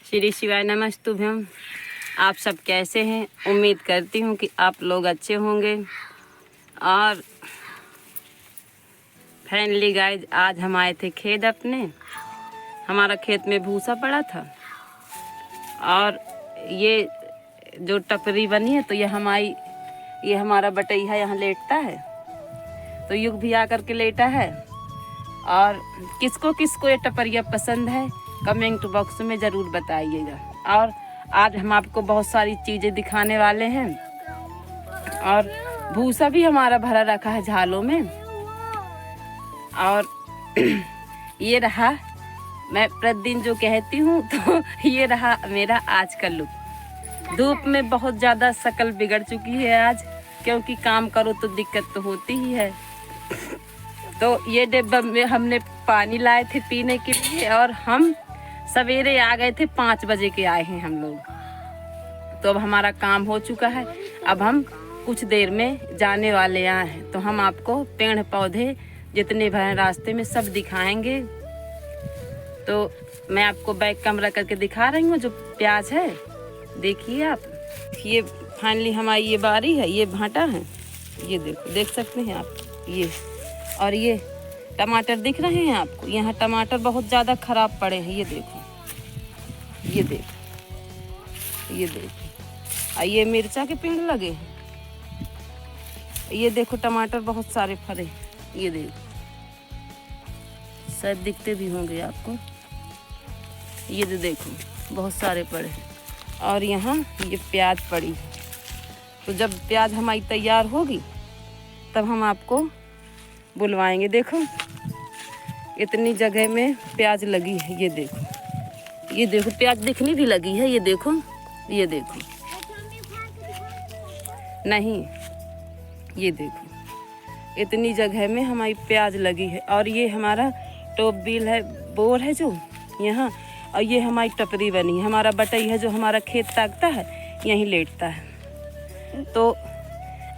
श्री शिवाय नमस्तुभ्यम। आप सब कैसे हैं? उम्मीद करती हूँ कि आप लोग अच्छे होंगे। और फाइनली गाइज आज हम आए थे खेत अपने। हमारा खेत में भूसा पड़ा था और ये जो टपरी बनी है तो ये हमारा बटैया यहाँ लेटता है। तो युग भी आकर के लेटा है। और किसको किसको ये टपरिया पसंद है कमेंट बॉक्स में ज़रूर बताइएगा। और आज हम आपको बहुत सारी चीज़ें दिखाने वाले हैं। और भूसा भी हमारा भरा रखा है झालों में। और ये रहा, मैं प्रतिदिन जो कहती हूँ तो ये रहा मेरा आज का लुक। धूप में बहुत ज़्यादा शक्ल बिगड़ चुकी है आज, क्योंकि काम करो तो दिक्कत तो होती ही है। तो ये डिब्बा में हमने पानी लाए थे पीने के लिए और हम सवेरे आ गए थे, 5 बजे के आए हैं हम लोग। तो अब हमारा काम हो चुका है। अब हम कुछ देर में जाने वाले हैं। तो हम आपको पेड़ पौधे जितने भरे रास्ते में सब दिखाएंगे। तो मैं आपको बैक कैमरा करके दिखा रही हूँ। जो प्याज है देखिए आप, ये फाइनली हमारी ये बारी है, ये भाटा है, ये देखो, देख सकते हैं आप ये। और ये टमाटर दिख रहे हैं आपको, यहाँ टमाटर बहुत ज़्यादा ख़राब पड़े हैं। ये देखो, ये देखो, ये देखो। और ये मिर्चा के पेड़ लगे हैं। ये देखो टमाटर बहुत सारे फरे, ये देखो, शायद दिखते भी होंगे आपको। ये देखो बहुत सारे पड़े हैं। और यहाँ ये प्याज पड़ी। तो जब प्याज हमारी तैयार होगी तब हम आपको बुलवाएंगे। देखो इतनी जगह में प्याज लगी है। ये देखो, ये देखो प्याज दिखने भी लगी है। ये देखो, ये देखो, नहीं, ये देखो इतनी जगह में हमारी प्याज लगी है। और ये हमारा टॉप बिल है, बोर है जो यहाँ। और ये हमारी टपरी बनी है। हमारा बटई है जो हमारा खेत ताकता है, यहीं लेटता है। तो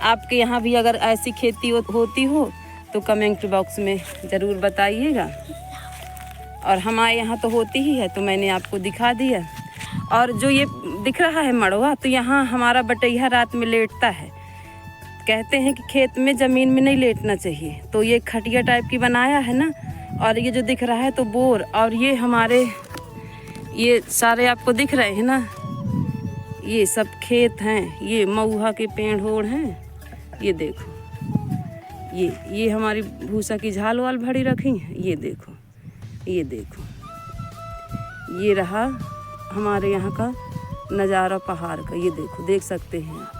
आपके यहाँ भी अगर ऐसी खेती होती हो तो कमेंट बॉक्स में ज़रूर बताइएगा। और हमारे यहाँ तो होती ही है, तो मैंने आपको दिखा दिया। और जो ये दिख रहा है मड़वा, तो यहाँ हमारा बटैया रात में लेटता है। कहते हैं कि खेत में ज़मीन में नहीं लेटना चाहिए, तो ये खटिया टाइप की बनाया है ना। और ये जो दिख रहा है तो बोर, और ये हमारे ये सारे आपको दिख रहे हैं ना, ये सब खेत हैं। ये महुआ के पेड़ होड़ हैं। ये देखो, ये हमारी भूसा की झाल वाल भरी रखी है। ये देखो, ये देखो, ये रहा हमारे यहाँ का नज़ारा पहाड़ का। ये देखो, देख सकते हैं आप।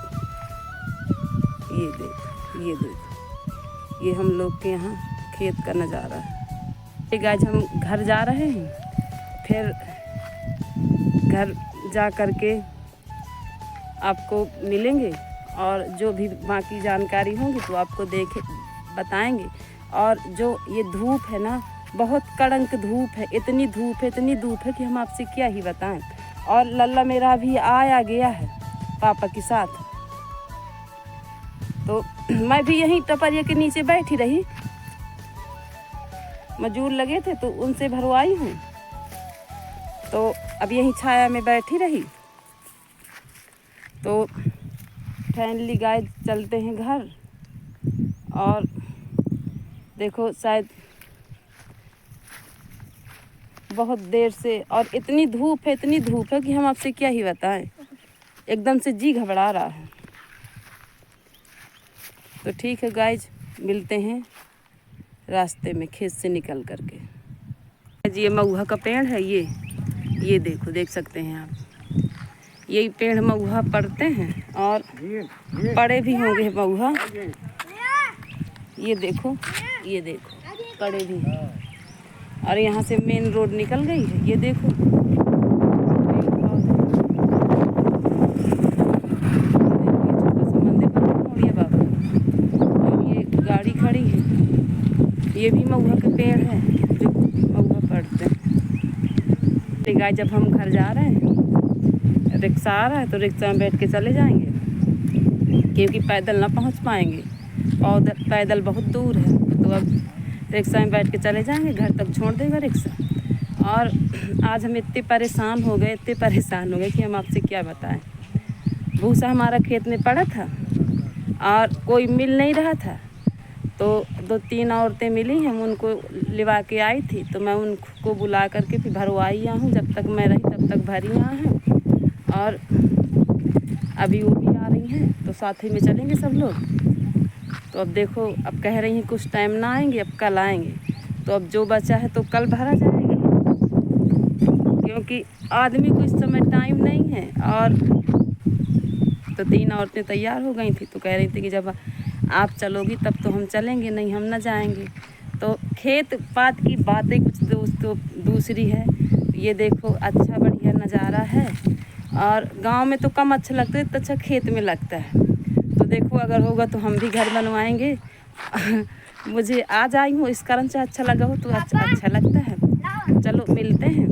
ये देखो, ये देखो, ये हम लोग के यहाँ खेत का नज़ारा है। आज हम घर जा रहे हैं। फिर घर जा कर के आपको मिलेंगे और जो भी बाकी जानकारी होंगी तो आपको बताएंगे। और जो ये धूप है ना, बहुत कड़क धूप है। इतनी धूप है, इतनी धूप है कि हम आपसे क्या ही बताएं। और लल्ला मेरा भी आया गया है पापा के साथ। तो मैं भी यहीं टपरिया के नीचे बैठी रही। मजदूर लगे थे तो उनसे भरवाई हूँ। तो अब यहीं छाया में बैठी रही। तो फाइनली गाइस चलते हैं घर। और देखो शायद बहुत देर से, और इतनी धूप है, इतनी धूप है कि हम आपसे क्या ही बताएं। एकदम से जी घबरा रहा है। तो ठीक है गाइज, मिलते हैं रास्ते में खेत से निकल करके। ये महुआ का पेड़ है। ये देखो, देख सकते हैं आप। यही पेड़ महुआ पड़ते हैं और पड़े भी होंगे महुआ। ये देखो, ये देखो पड़े भी हैं। और यहाँ से मेन रोड निकल गई है। ये देखो, छोटा सा मंदिर बना मोड़िया बाबा। और ये गाड़ी खड़ी है। ये भी महुआ के पेड़ है जो महुआ पड़ते हैं। ठीक है, जब हम घर जा रहे हैं, रिक्शा आ रहा है तो रिक्शा में बैठ के चले जाएंगे, क्योंकि पैदल ना पहुंच पाएंगे। पैदल बहुत दूर है। तो अब रिक्शा में बैठ के चले जाएंगे, घर तक छोड़ देगा रिक्शा। और आज हम इतने परेशान हो गए कि हम आपसे क्या बताएं। भूसा हमारा खेत में पड़ा था और कोई मिल नहीं रहा था, तो 2-3 औरतें मिली, हम उनको लिवा के आई थी, तो मैं उनको बुला करके फिर भरवाई यहाँ हूँ। जब तक मैं रही तब तक भरी यहाँ है, और अभी वो भी आ रही हैं, तो साथ ही में चलेंगे सब लोग। तो अब देखो, अब कह रही हैं कुछ टाइम ना आएंगे, अब कल आएंगे। तो अब जो बचा है तो कल भरा जाएगा, क्योंकि आदमी को इस समय टाइम नहीं है। और तो 3 औरतें तैयार हो गई थी, तो कह रही थी कि जब आप चलोगी तब तो हम चलेंगे, नहीं हम ना जाएंगे। तो खेत पात की बातें कुछ दोस्तों दूसरी है। ये देखो, अच्छा बढ़िया नज़ारा है, और गांव में तो कम अच्छा लगता है, तो अच्छा खेत में लगता है। तो देखो, अगर होगा तो हम भी घर बनवाएंगे। मुझे आज आई हूँ इस कारण से अच्छा लगा हो, तो अच्छा लगता है। चलो मिलते हैं।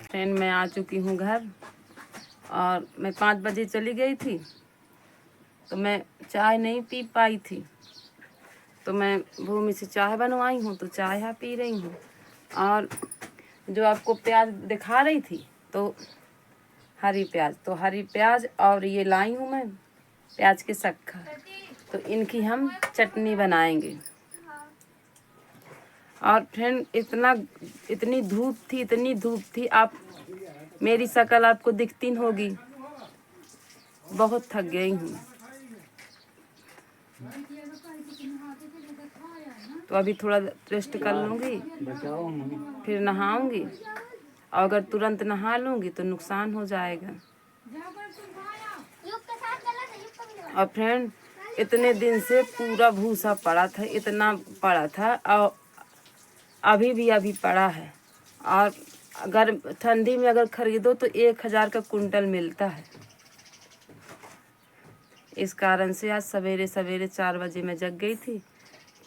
फ्रेंड, मैं आ चुकी हूँ घर, और मैं 5 बजे चली गई थी, तो मैं चाय नहीं पी पाई थी, तो मैं भूमि से चाय बनवाई हूँ, तो चाय यहाँ पी रही हूँ। और जो आपको प्याज दिखा रही थी, तो हरी प्याज और ये लाई हूँ मैं प्याज के सक्खा, तो इनकी हम चटनी बनाएंगे। और फ्रेंड, इतनी धूप थी, आप मेरी शक्ल आपको दिखती होगी, बहुत थक गई हूँ। तो अभी थोड़ा रेस्ट कर लूँगी, फिर नहाऊंगी, और अगर तुरंत नहा लूँगी तो नुकसान हो जाएगा। और फ्रेंड, इतने दिन से पूरा भूसा पड़ा था, इतना पड़ा था, और अभी पड़ा है। और अगर ठंडी में अगर खरीदो तो 1000 का कुंटल मिलता है। इस कारण से आज सवेरे 4 बजे मैं जग गई थी,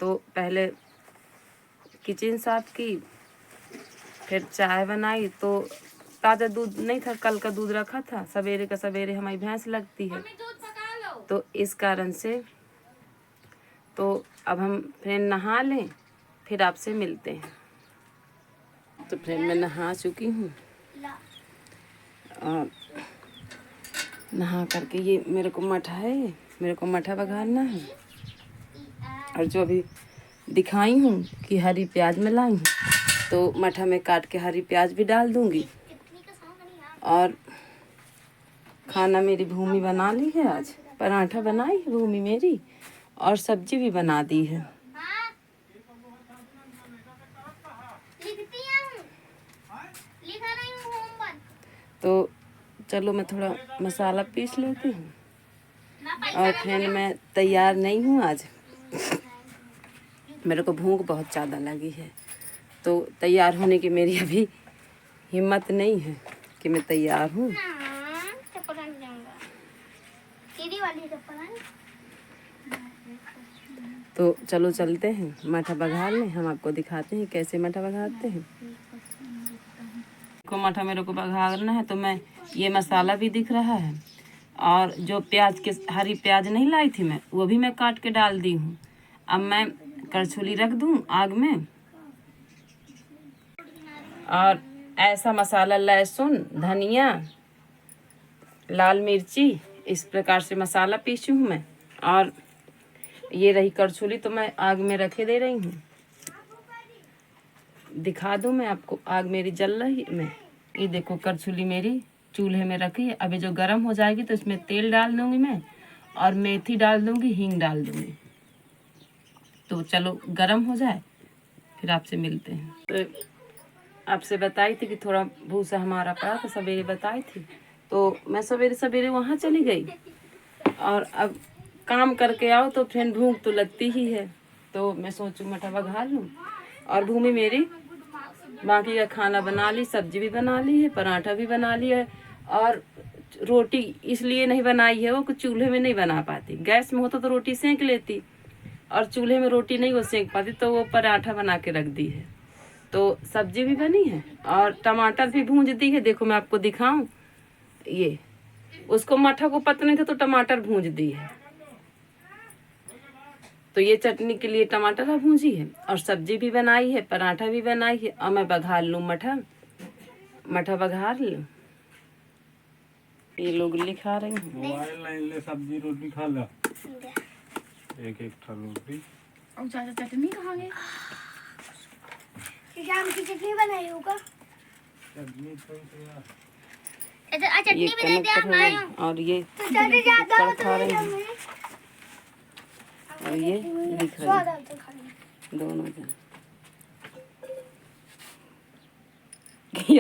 तो पहले किचन साफ की, फिर चाय बनाई। तो ताज़ा दूध नहीं था, कल का दूध रखा था, सवेरे का सवेरे हमारी भैंस लगती है, तो इस कारण से तो अब हम फ्रेंड नहा लें, फिर आपसे मिलते हैं। तो फ्रेंड, मैं नहा चुकी हूँ, और नहा करके ये मेरे को मठा बघारना है। और जो अभी दिखाई हूँ कि हरी प्याज में लाई हूँ, तो मठा में काट के हरी प्याज भी डाल दूँगी। और खाना मेरी भूमि बना ली है, आज पराठा बनाई है भूमि मेरी, और सब्जी भी बना दी है। तो चलो, मैं थोड़ा मसाला पीस लेती हूँ। और फ्रेंड, मैं तैयार नहीं हूँ आज, मेरे को भूख बहुत ज़्यादा लगी है, तो तैयार होने की मेरी अभी हिम्मत नहीं है कि मैं तैयार हूँ। तो चलो चलते हैं, मठा बघार लें, हम आपको दिखाते हैं कैसे मठा बघारते हैं। को मठा मेरे को बघारना है, तो मैं ये मसाला भी दिख रहा है, और जो प्याज के हरी प्याज नहीं लाई थी मैं, वो भी मैं काट के डाल दी हूँ। अब मैं करछुली रख दूँ आग में, और ऐसा मसाला लहसुन, धनिया, लाल मिर्ची, इस प्रकार से मसाला पीसी हूँ मैं। और ये रही करछुली, तो मैं आग में रखे दे रही हूँ, दिखा दूँ मैं आपको, आग मेरी जल रही में। ये देखो, करछुली मेरी चूल्हे में रखी है। अभी जो गर्म हो जाएगी तो इसमें तेल डाल दूँगी मैं, और मेथी डाल दूँगी, हींग डाल दूँगी। तो चलो गर्म हो जाए, फिर आपसे मिलते हैं। तो आपसे बताई थी कि थोड़ा भूसा हमारा पड़ा था, सवेरे बताई थी, तो मैं सवेरे वहाँ चली गई। और अब काम करके आओ तो फ्रेंड भूख तो लगती ही है, तो मैं सोचूं मठा बघार लूँ। और भूमि मेरी बाकी का खाना बना ली, सब्जी भी बना ली है, पराठा भी बना लिया है। और रोटी इसलिए नहीं बनाई है, वो कुछ चूल्हे में नहीं बना पाती, गैस में होता तो रोटी सेंक लेती, और चूल्हे में रोटी नहीं वो सेंक पाती, तो वो पराठा बना के रख दी है। तो सब्जी भी बनी है, और टमाटर भी भूंज दी है। देखो मैं आपको दिखाऊं, ये उसको मठा को पता नहीं था, तो टमाटर भूंज दी है। तो ये चटनी के लिए टमाटर भूंजी है और सब्जी भी बनाई है, पराठा भी बनाई है। और मैं बघार लूँ मठा बघार लूँ। ये लोग लिखा रही हैं। मोबाइल नहीं ले, सब्जी रोटी खा ला, एक रोटी। और चाचा चटनी कहाँ गई? शाम की चटनी बनाई होगा। चटनी तो यार ये कनक कटोरी और ये खा रही हैं और ये लिख रही हैं दोनों जन।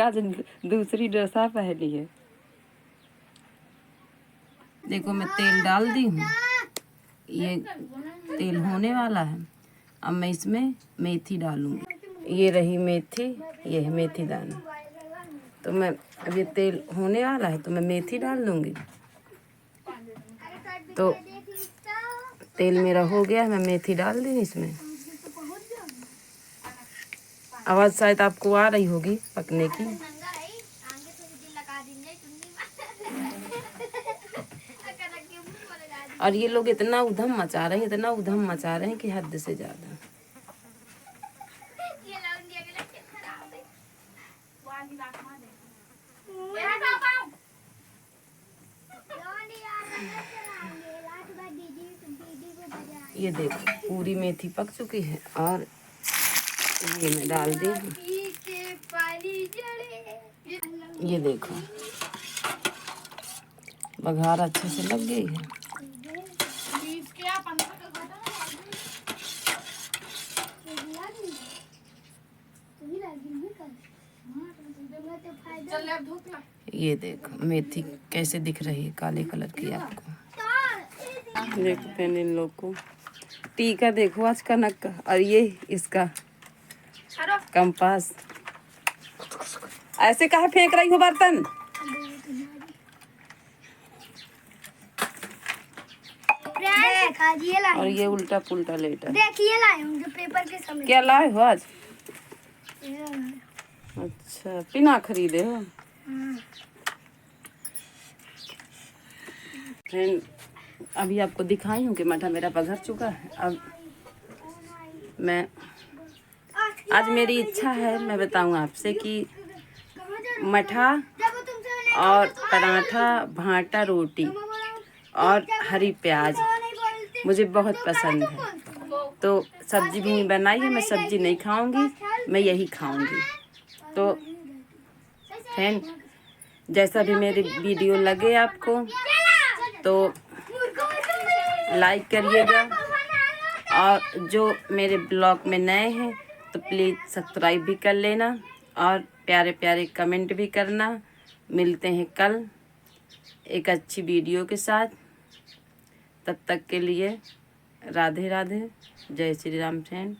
आज दूसरी ड्रेसा पहनी है। देखो मैं तेल डाल दी हूँ, ये तेल होने वाला है। अब मैं इसमें मेथी डालूंगी। ये रही मेथी, ये है मेथी दाना। तो मैं अब ये तेल होने वाला है तो मैं मेथी डाल दूंगी। तो तेल मेरा हो गया, मैं मेथी डाल दी इसमें। आवाज़ शायद आपको आ रही होगी पकने की। और ये लोग इतना उधम मचा रहे हैं कि हद से ज़्यादा। ये देखो पूरी मेथी पक चुकी है और ये मैं डाल दी। ये देखो बघार अच्छे से लग गई है। ये देखो मेथी कैसे दिख रही है, काले कलर की। आपको देखो पहले इन लोग को टीका देखो आज कनक का, और ये इसका कंपास। ऐसे कहाँ फेंक रही हो बर्तन? और ये उल्टा पुल्टा लेटर। देखिए लाए होंगे पेपर के समय। क्या लाए हो आज? अच्छा पिना खरीदे हो। फ्रेंड अभी आपको दिखाई हूँ कि मठा मेरा पघर चुका है। अब मैं आज मेरी इच्छा है, मैं बताऊँ आपसे कि मठा और पराठा, भाटा रोटी और हरी प्याज मुझे बहुत पसंद है। तो सब्जी भी बनाई है, मैं सब्जी नहीं खाऊंगी, मैं यही खाऊंगी। तो फ्रेंड जैसा भी मेरे वीडियो लगे आपको तो लाइक करिएगा, और जो मेरे ब्लॉग में नए हैं तो प्लीज़ सब्सक्राइब भी कर लेना और प्यारे प्यारे कमेंट भी करना। मिलते हैं कल एक अच्छी वीडियो के साथ। तब तक के लिए राधे राधे, जय श्री राम फ्रेंड।